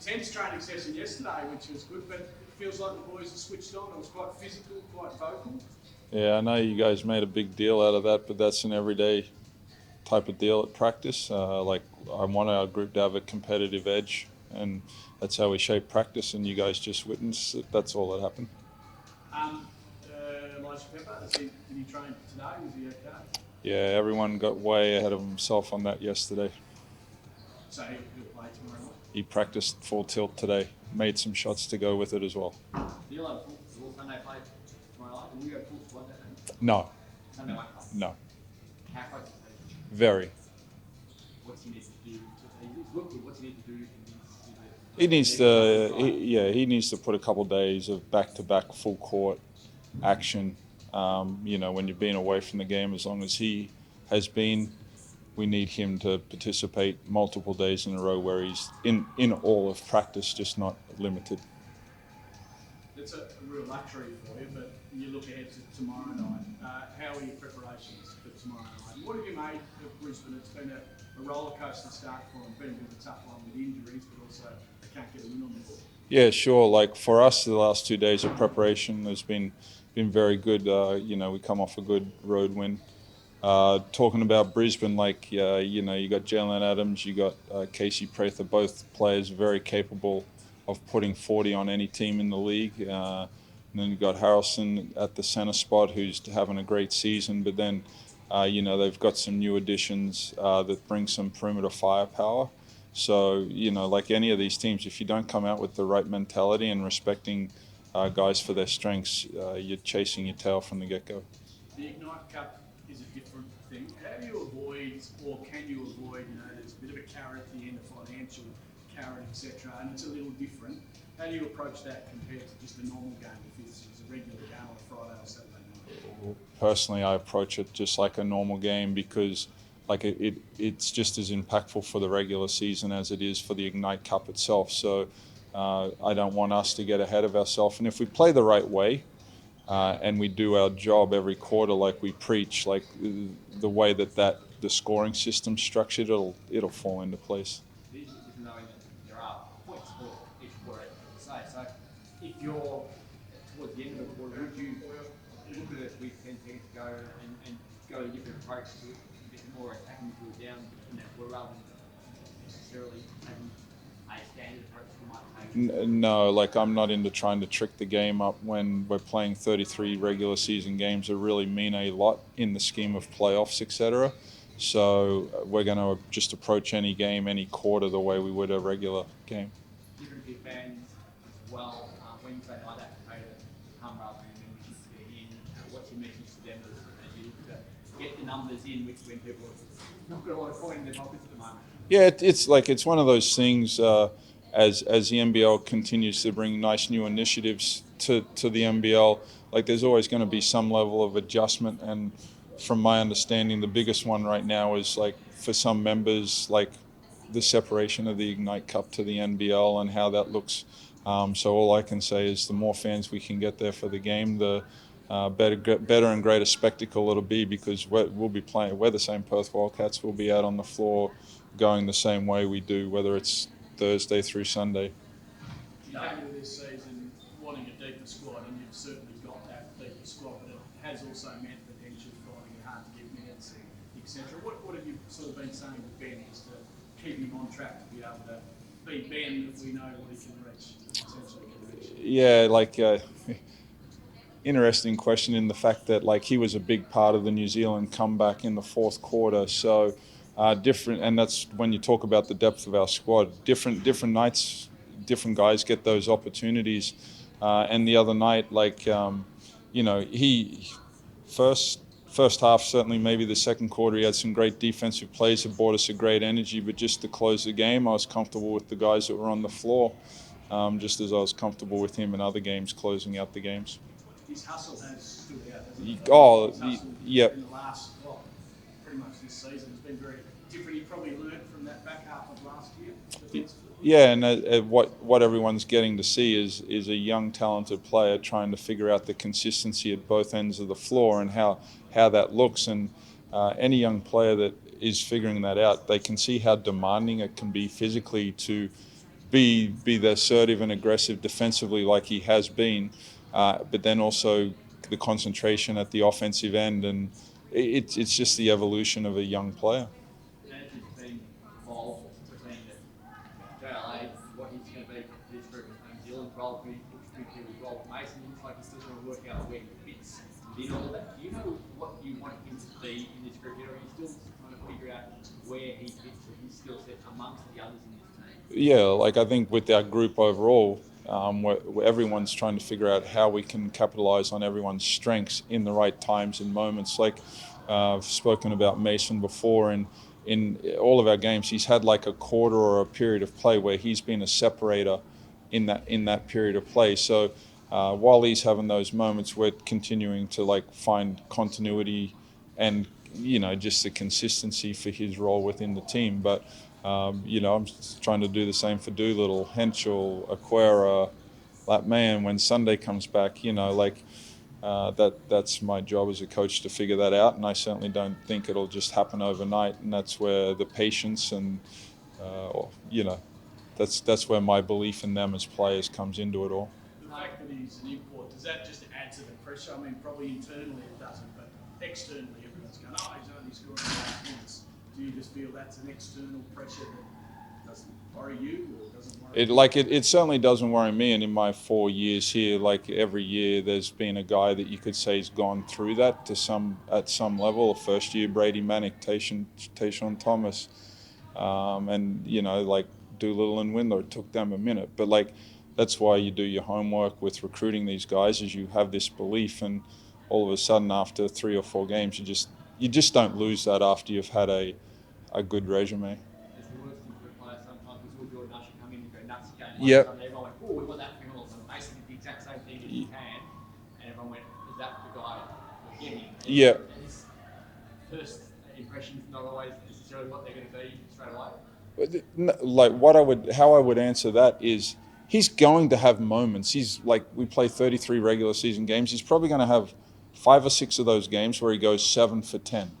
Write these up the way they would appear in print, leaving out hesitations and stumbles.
intense training session yesterday, which was good, but it feels like the boys are switched on. It was quite physical, quite vocal. Yeah, I know you guys made a big deal out of that, but that's an everyday type of deal at practice. Like I want our group to have a competitive edge, and that's how we shape practice. And you guys just witnessed it. That's all that happened. Elijah Pepper, did he train today? Was he okay? Yeah, everyone got way ahead of himself on that yesterday. So he'll play tomorrow night? He practiced full tilt today, made some shots to go with it as well. Do you have full Sunday play tomorrow night? Will you go full squad that day? No. Sunday won't play? No. How close is he? Very. What's he need to do? He's looked good. What's he need to do? He needs to put a couple of days of back-to-back full court action. When you've been away from the game as long as he has been, we need him to participate multiple days in a row where he's in all of practice, just not limited. It's a real luxury for you, but you look ahead to tomorrow night. How are your preparations for tomorrow night? What have you made of Brisbane? It's been a roller coaster start for them. Been a bit of a tough one with injuries, but also they can't get a win on the board. Yeah, sure. Like for us, the last 2 days of preparation has been very good. We come off a good road win. Talking about Brisbane, you got Jalen Adams, you got Casey Prather, both players very capable of putting 40 on any team in the league. And then you got Harrelson at the centre spot, who's having a great season. But then, they've got some new additions that bring some perimeter firepower. So, like any of these teams, if you don't come out with the right mentality and respecting guys for their strengths, you're chasing your tail from the get-go. The Ignite Cup is a different thing. How do you avoid, or can you avoid, there's a bit of a carrot at the end, a financial carrot, etc., and it's a little different. How do you approach that compared to just a normal game if it's a regular game on a Friday or Saturday night? Personally, I approach it just like a normal game because it's just as impactful for the regular season as it is for the Ignite Cup itself. So I don't want us to get ahead of ourselves. And if we play the right way and we do our job every quarter like we preach, like the way that the scoring system's structured, it'll fall into place. Even knowing that there are points for each quarter, as I say. So if you're towards the end of the quarter, would you look at it with 10 seconds to go and go a different approach to it, a bit more attacking to down in that quarter rather than necessarily taking a standard approach you might take? No, like I'm not into trying to trick the game up when we're playing 33 regular season games that really mean a lot in the scheme of playoffs, etc. So we're going to just approach any game, any quarter, the way we would a regular game. Different big fans as well, when you say like that, to come rather than memberships to get in, what's your message to them as you look to get the numbers in, which when people are not got a lot of coin in their pockets at the moment? Yeah, it's one of those things. As the NBL continues to bring nice new initiatives to the NBL, like there's always going to be some level of adjustment. And from my understanding, the biggest one right now is like for some members, like the separation of the Ignite Cup to the NBL and how that looks. So all I can say is the more fans we can get there for the game, the better and greater spectacle it'll be, because we'll be playing. We're the same Perth Wildcats. We'll be out on the floor going the same way we do, whether it's Thursday through Sunday. You came into this season wanting a deeper squad, and you've certainly got that deeper squad, but it has also meant potentially finding it hard to get minutes, etc. What have you sort of been saying with Ben is to keep him on track to be able to be Ben that we know what he can reach, potentially can reach? Yeah, interesting question in the fact that like he was a big part of the New Zealand comeback in the fourth quarter. So different, and that's when you talk about the depth of our squad. Different nights, different guys get those opportunities. And the other night, he first half, certainly maybe the second quarter, he had some great defensive plays that brought us a great energy. But just to close the game, I was comfortable with the guys that were on the floor, just as I was comfortable with him in other games closing out the games. His hustle has stood out, hasn't it? Yep. In the last, pretty much this season has been very different. He probably learned from that back half of last year. Yeah, and what everyone's getting to see is a young, talented player trying to figure out the consistency at both ends of the floor and how that looks. And any young player that is figuring that out, they can see how demanding it can be physically to be the assertive and aggressive defensively like he has been, but then also the concentration at the offensive end, and it's just the evolution of a young player. Manager's been involved. We're seeing that JLA, what he's going to be for this group, and Dylan's role, he looks big here as well. Mason looks like he's still trying to work out where he fits in all of that. Do you know what you want him to be in this group, or are you still trying to figure out where he fits with his skill set amongst the others in this team? Yeah, like I think with our group overall, where everyone's trying to figure out how we can capitalize on everyone's strengths in the right times and moments. Like I've spoken about Mason before, and in all of our games, he's had like a quarter or a period of play where he's been a separator in that period of play. So while he's having those moments, we're continuing to like find continuity and just the consistency for his role within the team. But I'm trying to do the same for Doolittle, Henschel, Aquera, that man. When Sunday comes back, that's my job as a coach to figure that out. And I certainly don't think it'll just happen overnight. And that's where the patience and that's where my belief in them as players comes into it all. The fact that he's an import, does that just add to the pressure? I mean, probably internally it doesn't, but externally everyone's going, oh, he's only scoring 5 points. Do you just feel that's an external pressure that doesn't worry you or doesn't worry It certainly doesn't worry me. And in my 4 years here, like every year, there's been a guy that you could say has gone through that at some level. The first year, Brady Manick, Tayshaun Thomas, and like Doolittle and Windler. It took them a minute, but like that's why you do your homework with recruiting these guys, is you have this belief, and all of a sudden after 3 or 4 games, you just don't lose that after you've had a good resume. It's the worst thing for a player sometimes. We saw Jordan Usher come in and go nuts again. Yep. Everyone went, oh, we want that from him. So Mason did the exact same thing as you can. And everyone went, is that the guy we're getting? Yeah. And his first impression's not always necessarily what they're going to be straight away. Like how I would answer that is he's going to have moments. He's like, we play 33 regular season games. He's probably going to have 5 or 6 of those games where he goes 7 for 10.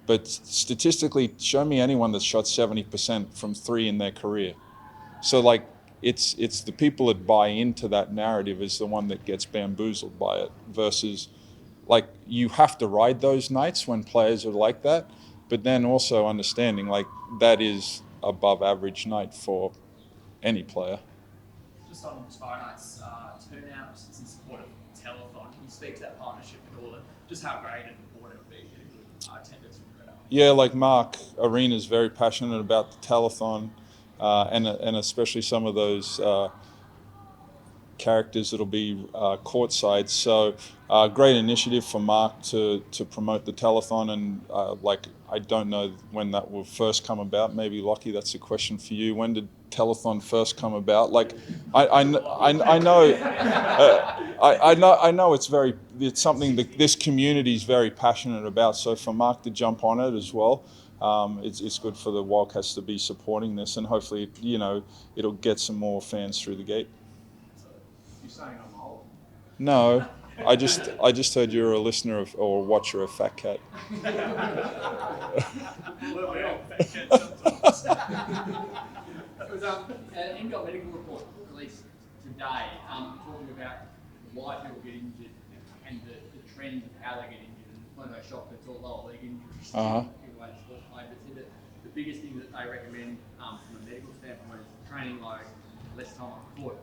But statistically, show me anyone that's shot 70% from 3 in their career. So like it's the people that buy into that narrative is the one that gets bamboozled by it, versus like you have to ride those nights when players are like that, but then also understanding like that is above average night for any player. Just on tomorrow night's turnout, just in support of Telethon, can you speak to that partnership with all just how great and important it would be to get a good attendance from Greta? Yeah, like Mark Arena is very passionate about the telethon, and especially some of those characters that'll be courtside. So great initiative for Mark to promote the telethon, and I don't know when that will first come about. Maybe Lockie, that's a question for you. When did telethon first come about? Like I know it's something that this community is very passionate about. So for Mark to jump on it as well, it's good for the Wildcats to be supporting this, and hopefully it'll get some more fans through the gate. You're saying I'm old? No, I just heard you're a listener or a watcher of Fat Cat. Well, we all fat cats sometimes. It was an NGOT medical report released today talking about why people get injured and the trend of how they get injured. And it's no shock that it's all lower league injuries. People like sports play, but said that the biggest thing that they recommend from a medical standpoint is training like less time on the court,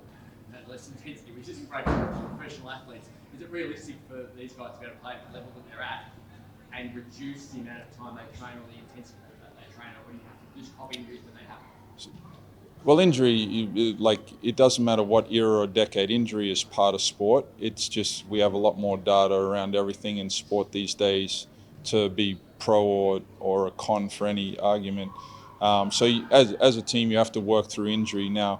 less intensity, which isn't great for professional athletes. Is it realistic for these guys to be able to play at the level that they're at and reduce the amount of time they train or the intensity that they train, or when you have to just cop injuries when they happen? Well, injury, it doesn't matter what era or decade, injury is part of sport. It's just we have a lot more data around everything in sport these days to be pro or a con for any argument. So as a team, you have to work through injury. Now,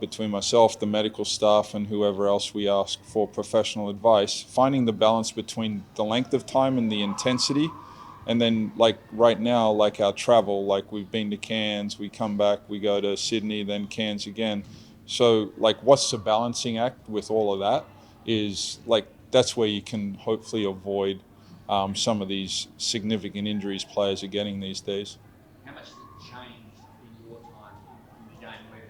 between myself, the medical staff, and whoever else we ask for professional advice, finding the balance between the length of time and the intensity. And then like right now, like our travel, like we've been to Cairns, we come back, we go to Sydney, then Cairns again. So like what's the balancing act with all of that is like that's where you can hopefully avoid some of these significant injuries players are getting these days. How much has it changed in your time in the game where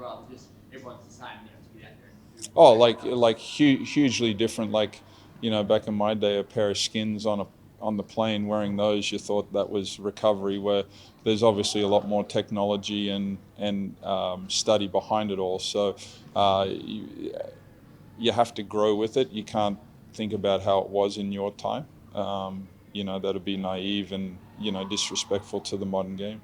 rather than just everyone's the same, you know, to get out there and do Oh, great stuff? hugely different. Like, you know, back in my day, a pair of skins on the plane, wearing those, you thought that was recovery. Where there's obviously a lot more technology and study behind it all. So you have to grow with it. You can't think about how it was in your time. You know, that'd be naive and, you know, disrespectful to the modern game.